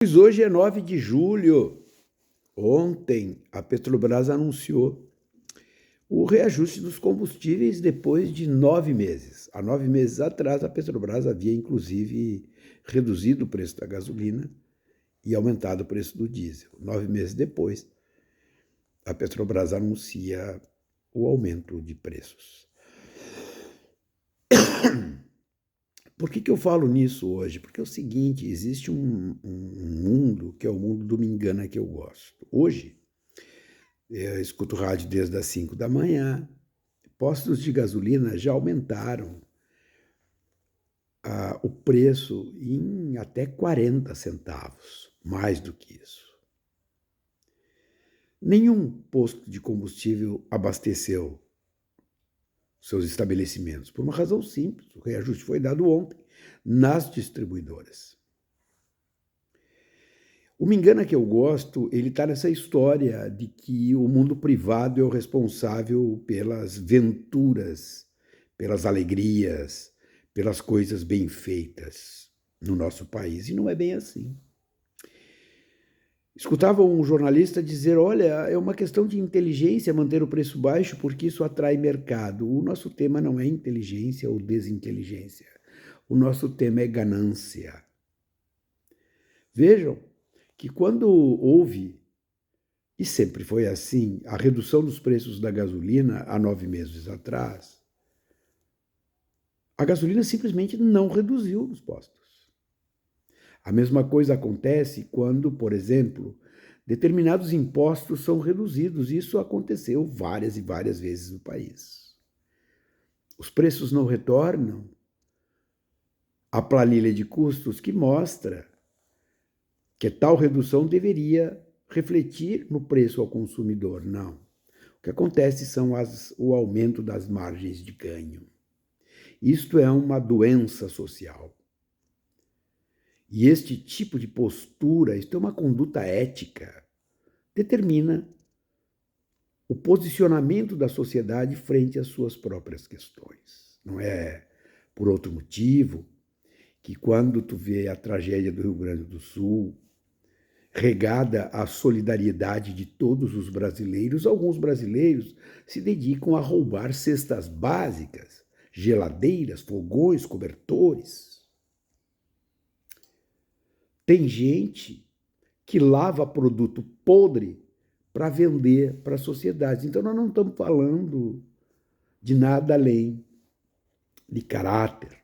Pois hoje é 9 de julho. Ontem, a Petrobras anunciou o reajuste dos combustíveis depois de 9 meses. Há 9 meses atrás, a Petrobras havia, inclusive, reduzido o preço da gasolina e aumentado o preço do diesel. 9 meses depois, a Petrobras anuncia o aumento de preços. Por que eu falo nisso hoje? Porque é o seguinte, existe um mundo que é o mundo do me engana que eu gosto. Hoje, eu escuto rádio desde as 5 da manhã, postos de gasolina já aumentaram o preço em até 40 centavos, mais do que isso. Nenhum posto de combustível abasteceu seus estabelecimentos, por uma razão simples, o reajuste foi dado ontem nas distribuidoras. O me engana que eu gosto, ele está nessa história de que o mundo privado é o responsável pelas venturas, pelas alegrias, pelas coisas bem feitas no nosso país, e não é bem assim. Escutava um jornalista dizer, olha, é uma questão de inteligência manter o preço baixo porque isso atrai mercado. O nosso tema não é inteligência ou desinteligência. O nosso tema é ganância. Vejam que quando houve, e sempre foi assim, a redução dos preços da gasolina há 9 meses atrás, a gasolina simplesmente não reduziu nos postos. A mesma coisa acontece quando, por exemplo, determinados impostos são reduzidos. Isso aconteceu várias e várias vezes no país. Os preços não retornam à planilha de custos que mostra que tal redução deveria refletir no preço ao consumidor. Não. O que acontece são o aumento das margens de ganho. Isto é uma doença social. E este tipo de postura, isto é uma conduta ética, determina o posicionamento da sociedade frente às suas próprias questões. Não é por outro motivo que quando tu vê a tragédia do Rio Grande do Sul, regada à solidariedade de todos os brasileiros, alguns brasileiros se dedicam a roubar cestas básicas, geladeiras, fogões, cobertores. Tem gente que lava produto podre para vender para a sociedade. Então, nós não estamos falando de nada além de caráter,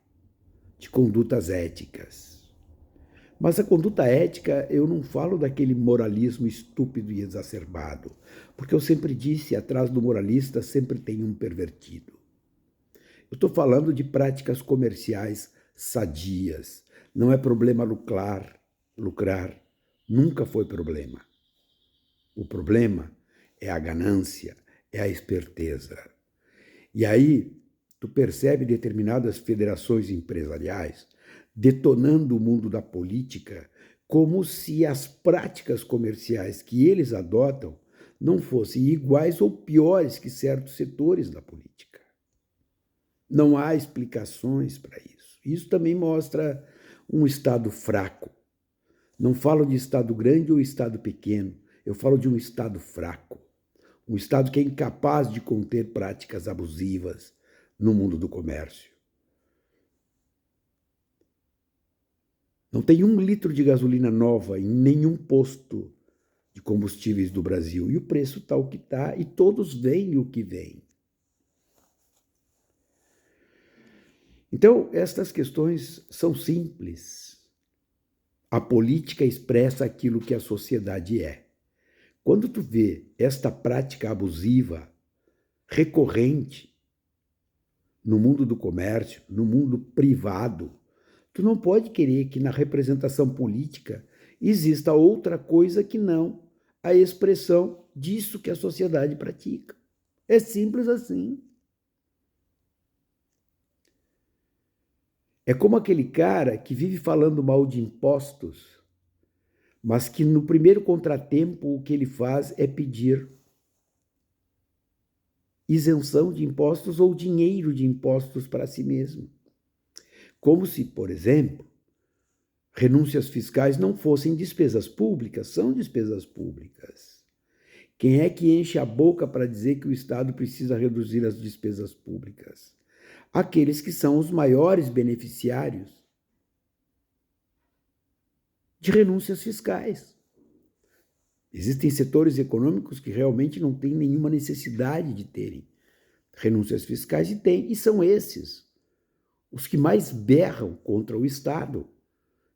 de condutas éticas. Mas a conduta ética, eu não falo daquele moralismo estúpido e exacerbado, porque eu sempre disse, atrás do moralista sempre tem um pervertido. Eu estou falando de práticas comerciais sadias. Não é problema lucrar. Nunca foi problema. O problema é a ganância, é a esperteza. E aí, tu percebe determinadas federações empresariais detonando o mundo da política como se as práticas comerciais que eles adotam não fossem iguais ou piores que certos setores da política. Não há explicações para isso. Isso também mostra um Estado fraco. Não falo de Estado grande ou Estado pequeno, eu falo de um Estado fraco. Um Estado que é incapaz de conter práticas abusivas no mundo do comércio. Não tem 1 litro de gasolina nova em nenhum posto de combustíveis do Brasil. E o preço está o que está, e todos veem o que vem. Então, estas questões são simples. A política expressa aquilo que a sociedade é. Quando tu vê esta prática abusiva recorrente no mundo do comércio, no mundo privado, tu não pode querer que na representação política exista outra coisa que não a expressão disso que a sociedade pratica. É simples assim. É como aquele cara que vive falando mal de impostos, mas que no primeiro contratempo o que ele faz é pedir isenção de impostos ou dinheiro de impostos para si mesmo. Como se, por exemplo, renúncias fiscais não fossem despesas públicas, são despesas públicas. Quem é que enche a boca para dizer que o Estado precisa reduzir as despesas públicas? Aqueles que são os maiores beneficiários de renúncias fiscais. Existem setores econômicos que realmente não têm nenhuma necessidade de terem renúncias fiscais e têm, e são esses os que mais berram contra o Estado,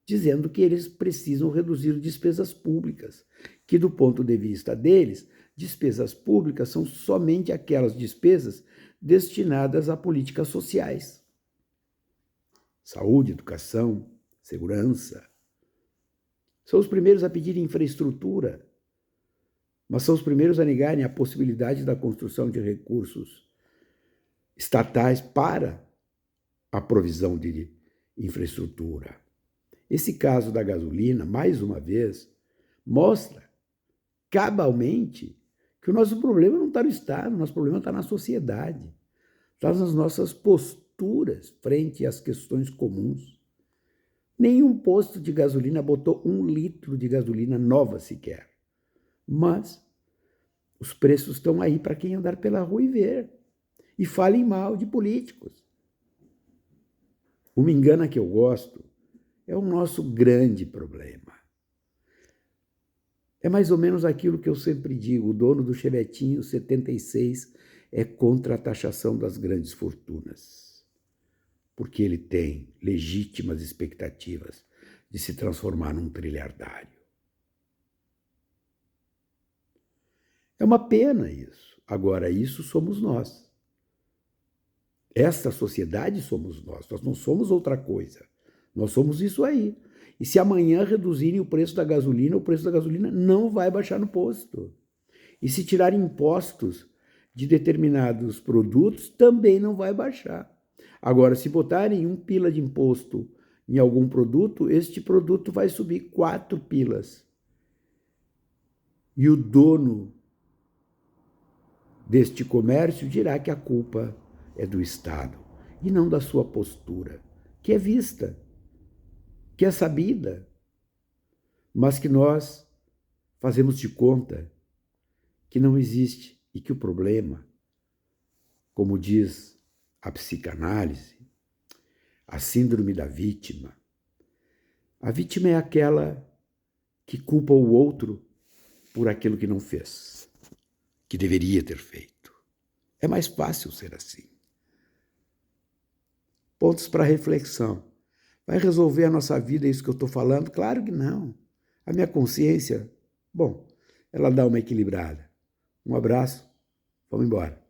dizendo que eles precisam reduzir despesas públicas, que do ponto de vista deles, despesas públicas são somente aquelas despesas destinadas a políticas sociais. Saúde, educação, segurança. São os primeiros a pedir infraestrutura, mas são os primeiros a negarem a possibilidade da construção de recursos estatais para a provisão de infraestrutura. Esse caso da gasolina, mais uma vez, mostra cabalmente que o nosso problema não está no Estado, o nosso problema está na sociedade, está nas nossas posturas frente às questões comuns. Nenhum posto de gasolina botou 1 litro de gasolina nova sequer. Mas os preços estão aí para quem andar pela rua e ver. E falem mal de políticos. O me engana que eu gosto é o nosso grande problema. É mais ou menos aquilo que eu sempre digo, o dono do Chevetinho 76 é contra a taxação das grandes fortunas, porque ele tem legítimas expectativas de se transformar num trilhardário. É uma pena isso. Agora, isso somos nós. Esta sociedade somos nós não somos outra coisa. Nós somos isso aí. E se amanhã reduzirem o preço da gasolina não vai baixar no posto. E se tirarem impostos de determinados produtos, também não vai baixar. Agora, se botarem 1 pila de imposto em algum produto, este produto vai subir 4 pilas. E o dono deste comércio dirá que a culpa é do Estado e não da sua postura, que é vista, que é sabida, mas que nós fazemos de conta que não existe e que o problema, como diz a psicanálise, a síndrome da vítima, a vítima é aquela que culpa o outro por aquilo que não fez, que deveria ter feito. É mais fácil ser assim. Pontos para reflexão. Vai resolver a nossa vida isso que eu estou falando? Claro que não. A minha consciência, bom, ela dá uma equilibrada. Um abraço, vamos embora.